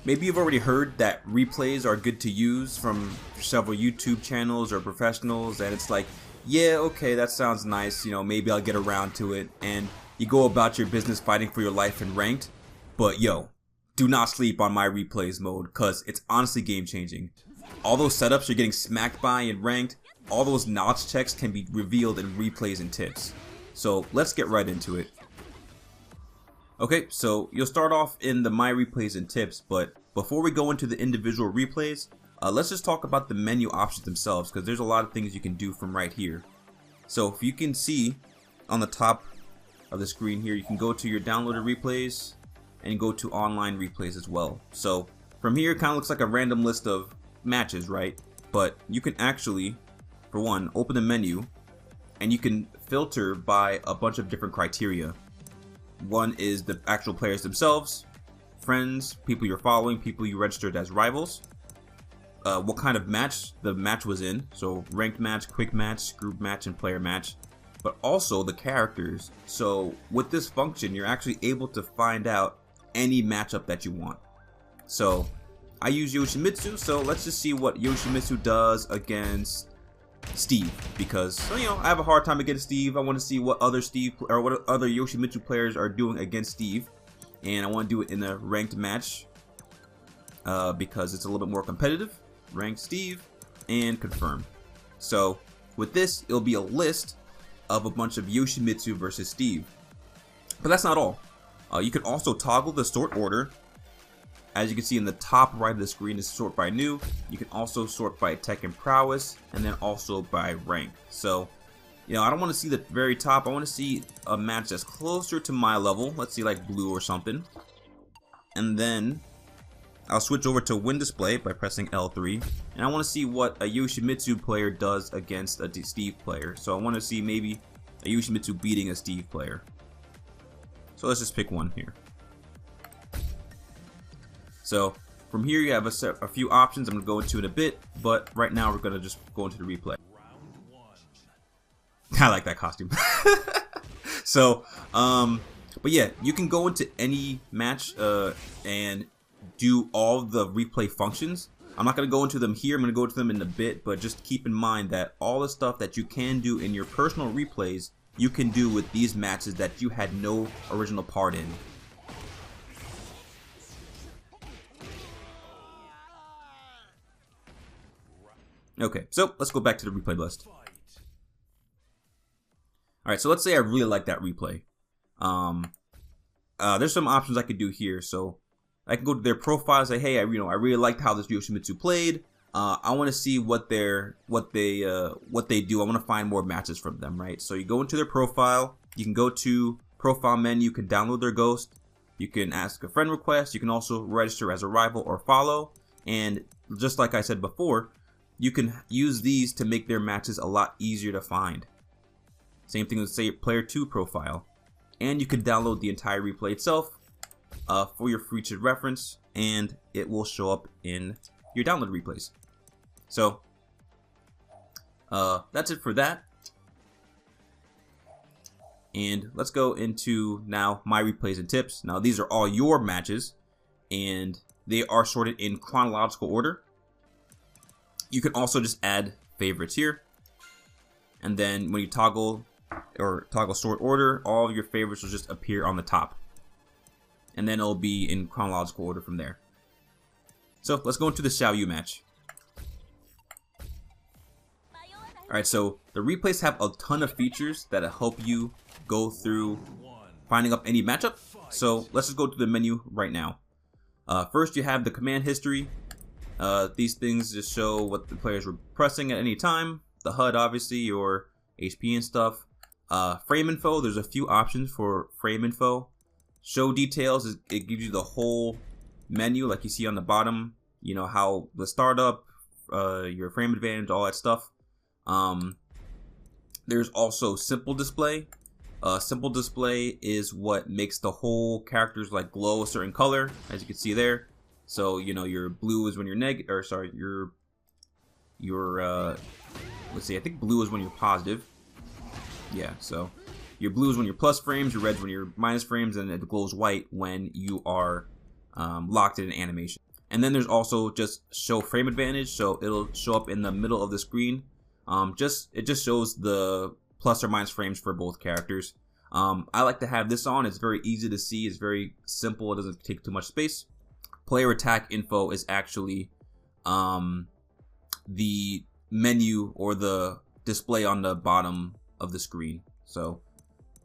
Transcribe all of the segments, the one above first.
Maybe you've already heard that replays are good to use from several YouTube channels or professionals, and it's like, yeah, okay, that sounds nice, you know, maybe I'll get around to it, and you go about your business fighting for your life in ranked. But yo, do not sleep on my replays mode, cause it's honestly game changing. All those setups you're getting smacked by in ranked, all those knowledge checks can be revealed in replays and tips. So let's get right into it. Okay, so you'll start off in the My Replays and Tips, but before we go into the individual replays, let's just talk about the menu options themselves, because there's a lot of things you can do from right here. So if you can see on the top of the screen here, you can go to your downloaded replays and go to online replays as well. So from here, it kind of looks like a random list of matches, right? But you can actually, for one, open the menu and you can filter by a bunch of different criteria. One is the actual players themselves, friends, people you're following, people you registered as rivals, what kind of match the match was in, so ranked match, quick match, group match, and player match, but also the characters. So with this function, you're actually able to find out any matchup that you want. So I use Yoshimitsu, so let's just see what Yoshimitsu does against Steve, because you know I have a hard time against Steve. I want to see what other Yoshimitsu players are doing against Steve, and I want to do it in a ranked match because it's a little bit more competitive. Ranked Steve and confirm. So with this, it'll be a list of a bunch of Yoshimitsu versus Steve, but that's not all. You can also toggle the sort order. As you can see in the top right of the screen is sort by new. You can also sort by TEKKEN prowess and then also by rank. So, you know, I don't want to see the very top. I want to see a match that's closer to my level. Let's see, like blue or something. And then I'll switch over to win display by pressing L3. And I want to see what a Yoshimitsu player does against a Steve player. So I want to see maybe a Yoshimitsu beating a Steve player. So let's just pick one here. So from here you have a few options I'm going to go into in a bit, but right now we're going to just go into the replay. I like that costume. So, but yeah, you can go into any match and do all the replay functions. I'm not going to go into them here, I'm going to go into them in a bit, but just keep in mind that all the stuff that you can do in your personal replays, you can do with these matches that you had no original part in. Okay, so let's go back to the replay list. Alright, so let's say I really like that replay. There's some options I could do here. So I can go to their profile and say, hey, I really liked how this Yoshimitsu played. I want to see what they do. I want to find more matches from them, right? So you go into their profile. You can go to profile menu. You can download their ghost. You can ask a friend request. You can also register as a rival or follow. And just like I said before, you can use these to make their matches a lot easier to find. Same thing with, say, Player 2 profile. And you can download the entire replay itself for your future reference, and it will show up in your download replays. So that's it for that. And let's go into now my replays and tips. Now these are all your matches, and they are sorted in chronological order. You can also just add favorites here, and then when you toggle sort order, all of your favorites will just appear on the top, and then it'll be in chronological order from there. So let's go into the Xiao Yu match. Alright, so the replays have a ton of features that help you go through finding up any matchup. So let's just go to the menu right now. First, you have the command history. These things just show what the players were pressing at any time. The HUD, obviously, your HP and stuff. Frame info, there's a few options for frame info. Show details, it gives you the whole menu like you see on the bottom. You know, how the startup, your frame advantage, all that stuff. There's also simple display. Simple display is what makes the whole characters like glow a certain color, as you can see there. So, you know, your blue is when you're let's see, I think blue is when you're positive. Yeah, so your blue is when you're plus frames, your red's when you're minus frames, and it glows white when you are locked in an animation. And then there's also just show frame advantage, so it'll show up in the middle of the screen. It just shows the plus or minus frames for both characters. I like to have this on. It's very easy to see. It's very simple. It doesn't take too much space. Player attack info is actually the menu or the display on the bottom of the screen. So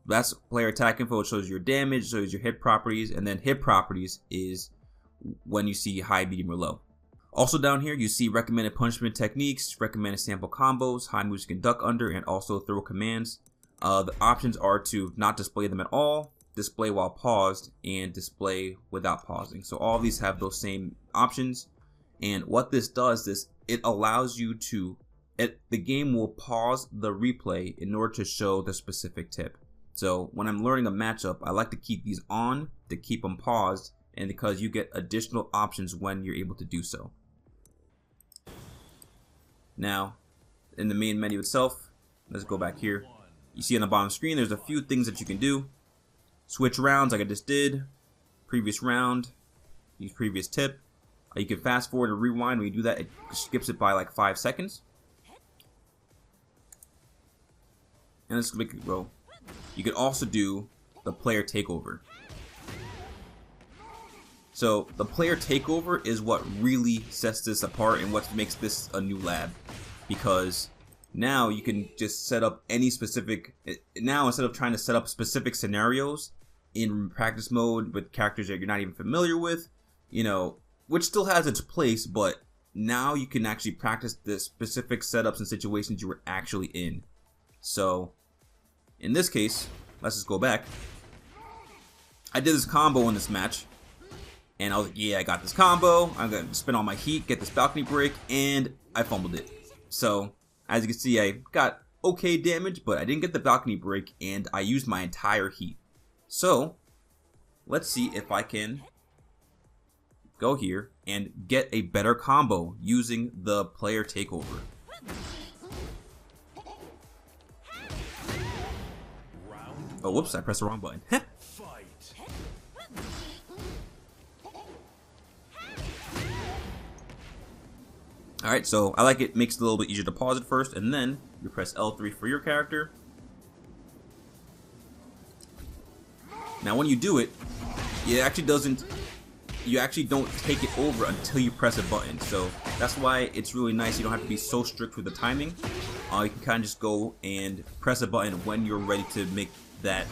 that's player attack info. It shows your damage, shows your hit properties, and then hit properties is when you see high, medium, or low. Also down here, you see recommended punishment techniques, recommended sample combos, high moves you can duck under, and also throw commands. The options are to not display them at all, display while paused, and display without pausing. So all of these have those same options. And what this does is it allows you to, the game will pause the replay in order to show the specific tip. So when I'm learning a matchup, I like to keep these on to keep them paused, and because you get additional options when you're able to do so. Now, in the main menu itself, let's go back here. You see on the bottom screen, there's a few things that you can do. Switch rounds like I just did. Previous round. Use previous tip. You can fast forward and rewind. When you do that, it skips it by like 5 seconds. And let's make it go. You can also do the player takeover. So the player takeover is what really sets this apart and what makes this a new lab, because now you can just set up any specific, now instead of trying to set up specific scenarios in practice mode with characters that you're not even familiar with, you know, which still has its place, but now you can actually practice the specific setups and situations you were actually in. So in this case, let's just go back. I did this combo in this match. And I was like, yeah, I got this combo. I'm going to spend all my heat, get this balcony break, and I fumbled it. So, as you can see, I got okay damage, but I didn't get the balcony break, and I used my entire heat. So, let's see if I can go here and get a better combo using the player takeover. Oh, whoops, I pressed the wrong button. Alright, so I like it, makes it a little bit easier to pause it first, and then you press L3 for your character. Now when you do it, you actually don't take it over until you press a button. So that's why it's really nice. You don't have to be so strict with the timing. You can kind of just go and press a button when you're ready to make that,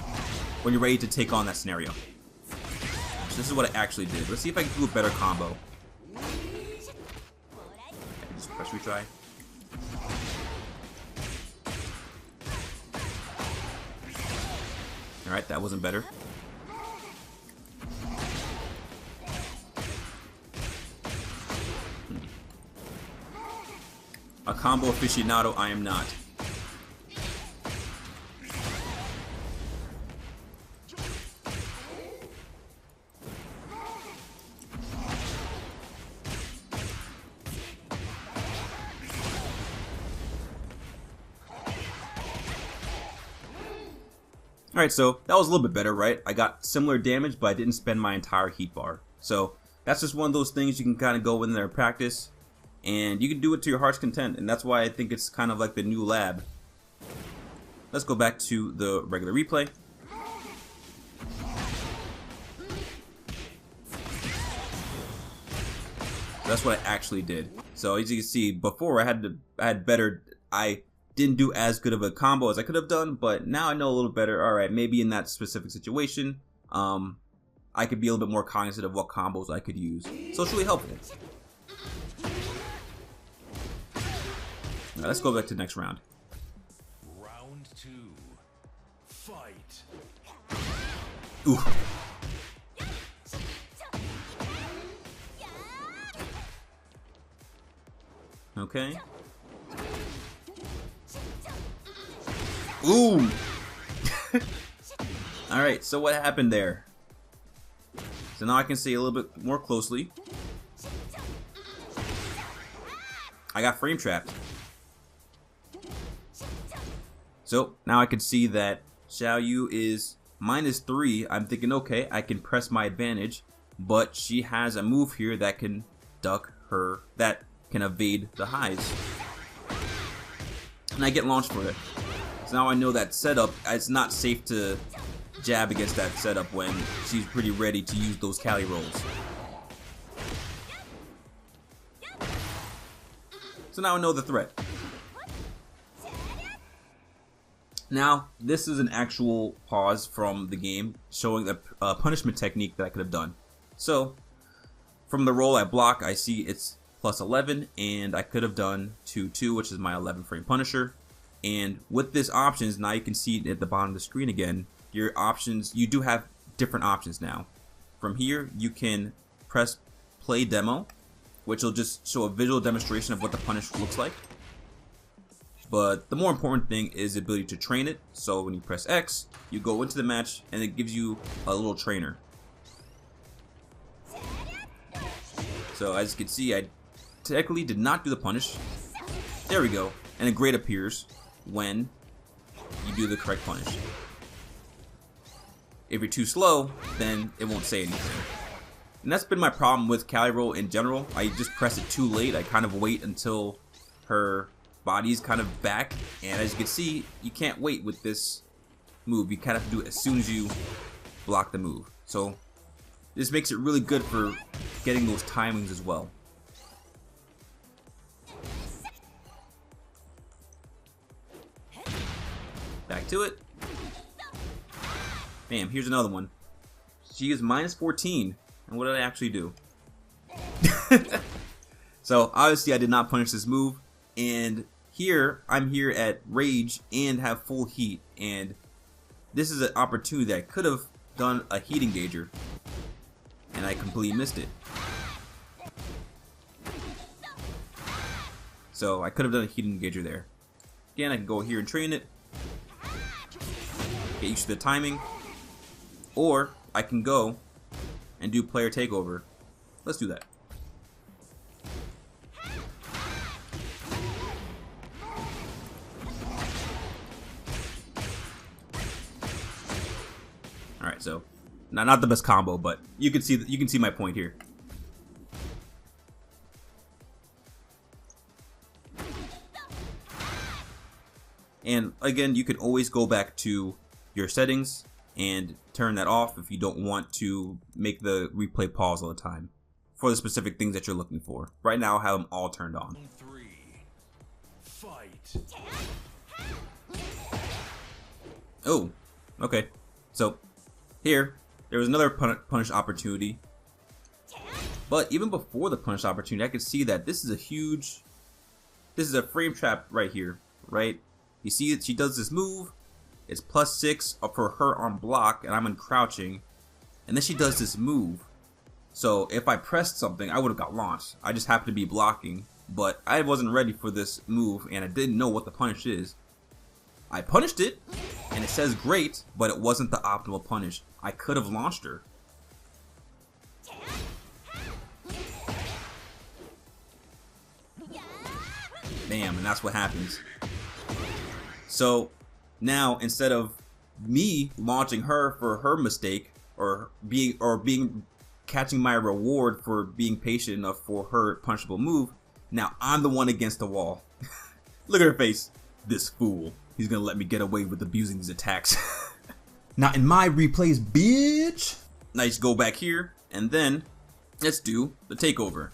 when you're ready to take on that scenario. So this is what I actually did. Let's see if I can do a better combo. Press retry. Alright, that wasn't better. A combo aficionado, I am not. Alright, so that was a little bit better, right? I got similar damage, but I didn't spend my entire heat bar. So that's just one of those things you can kind of go in there and practice, and you can do it to your heart's content, and that's why I think it's kind of like the new lab. Let's go back to the regular replay. That's what I actually did. So as you can see, before I didn't do as good of a combo as I could have done, but now I know a little better. All right, maybe in that specific situation, I could be a little bit more cognizant of what combos I could use. So it's really helpful. Now let's go back to the next round. Round 2. Fight. Ooh. Okay. Ooh. Alright, so what happened there? So now I can see a little bit more closely. I got frame trapped. So now I can see that Xiao Yu is -3. I'm thinking, okay, I can press my advantage, but she has a move here that can duck her, that can evade the highs. And I get launched for it. So now I know that setup, it's not safe to jab against that setup when she's pretty ready to use those Cali rolls. So now I know the threat. Now, this is an actual pause from the game showing the punishment technique that I could have done. So, from the roll I block, I see it's plus 11, and I could have done 2-2, which is my 11 frame punisher. And with this options, now you can see it at the bottom of the screen again, your options, you do have different options now. From here, you can press play demo, which will just show a visual demonstration of what the punish looks like. But the more important thing is the ability to train it. So when you press X, you go into the match and it gives you a little trainer. So as you can see, I technically did not do the punish. There we go. And a grade appears when you do the correct punish. If you're too slow, then it won't say anything. And that's been my problem with Cali roll in general. I just press it too late. I kind of wait until her body's kind of back, and as you can see, you can't wait with this move. You kind of have to do it as soon as you block the move. So this makes it really good for getting those timings as well. Back to it. Bam, here's another one. She is minus 14, and what did I actually do? So obviously I did not punish this move, and here I'm here at rage and have full heat, and this is an opportunity that I could have done a heat engager, and I completely missed it. So I could have done a heat engager there. Again, I can go here and train it, get used to the timing, or I can go and do player takeover. Let's do that. All right, so not the best combo, but you can see my point here. And again, you can always go back to your settings and turn that off if you don't want to make the replay pause all the time for the specific things that you're looking for. Right now, I have them all turned on. 3. Fight. Oh, okay. So here, there was another punish opportunity. But even before the punish opportunity, I could see that this is a frame trap right here, right? You see that she does this move. It's plus 6 for her on block, and I'm in crouching. And then she does this move. So if I pressed something, I would have got launched. I just happened to be blocking, but I wasn't ready for this move, and I didn't know what the punish is. I punished it, and it says great, but it wasn't the optimal punish. I could have launched her. Bam, and that's what happens. So now, instead of me launching her for her mistake, or catching my reward for being patient enough for her punishable move, now I'm the one against the wall. Look at her face. This fool. He's gonna let me get away with abusing these attacks. Not in my replays, bitch. Nice, go back here, and then let's do the takeover.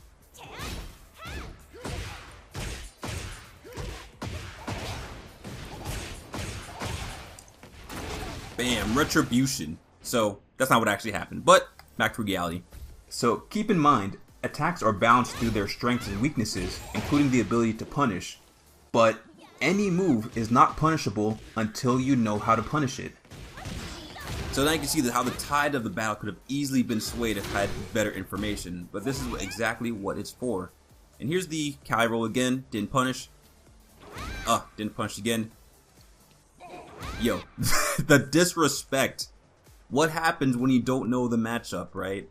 Bam, retribution. So that's not what actually happened, but back to reality. So keep in mind, attacks are balanced through their strengths and weaknesses, including the ability to punish. But any move is not punishable until you know how to punish it. So now you can see that how the tide of the battle could have easily been swayed if I had better information, but this is exactly what it's for. And here's the Cali roll again, didn't punish. Didn't punish again. Yo, the disrespect. What happens when you don't know the matchup, right?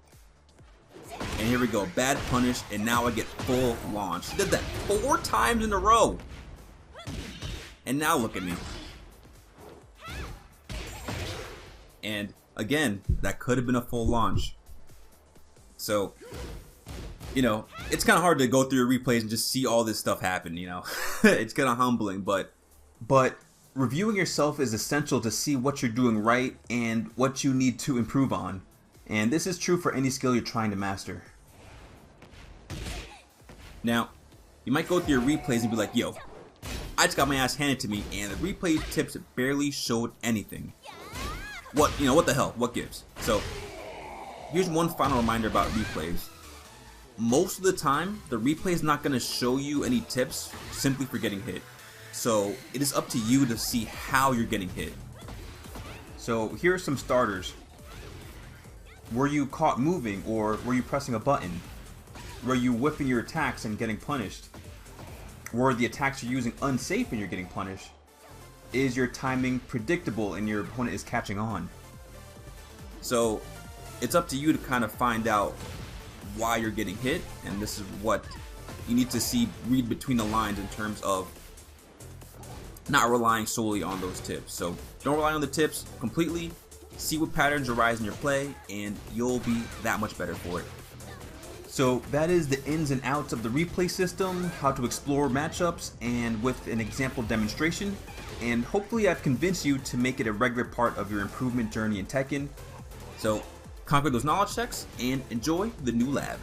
And here we go, bad punish, and now I get full launch. Did that 4 times in a row. And now look at me. And again, that could have been a full launch. So you know, it's kind of hard to go through your replays and just see all this stuff happen, you know. It's kind of humbling, but reviewing yourself is essential to see what you're doing right and what you need to improve on. And this is true for any skill you're trying to master. Now, you might go through your replays and be like, yo, I just got my ass handed to me and the replay tips barely showed anything. What the hell? What gives? So, here's one final reminder about replays. Most of the time, the replay is not going to show you any tips simply for getting hit. So, it is up to you to see how you're getting hit. So, here are some starters. Were you caught moving, or were you pressing a button? Were you whiffing your attacks and getting punished? Were the attacks you're using unsafe and you're getting punished? Is your timing predictable and your opponent is catching on? So it's up to you to kind of find out why you're getting hit, and this is what you need to read between the lines in terms of not relying solely on those tips. So don't rely on the tips completely. See what patterns arise in your play, and you'll be that much better for it. So that is the ins and outs of the replay system, how to explore matchups, and with an example demonstration. And hopefully I've convinced you to make it a regular part of your improvement journey in Tekken. So conquer those knowledge checks and enjoy the new lab.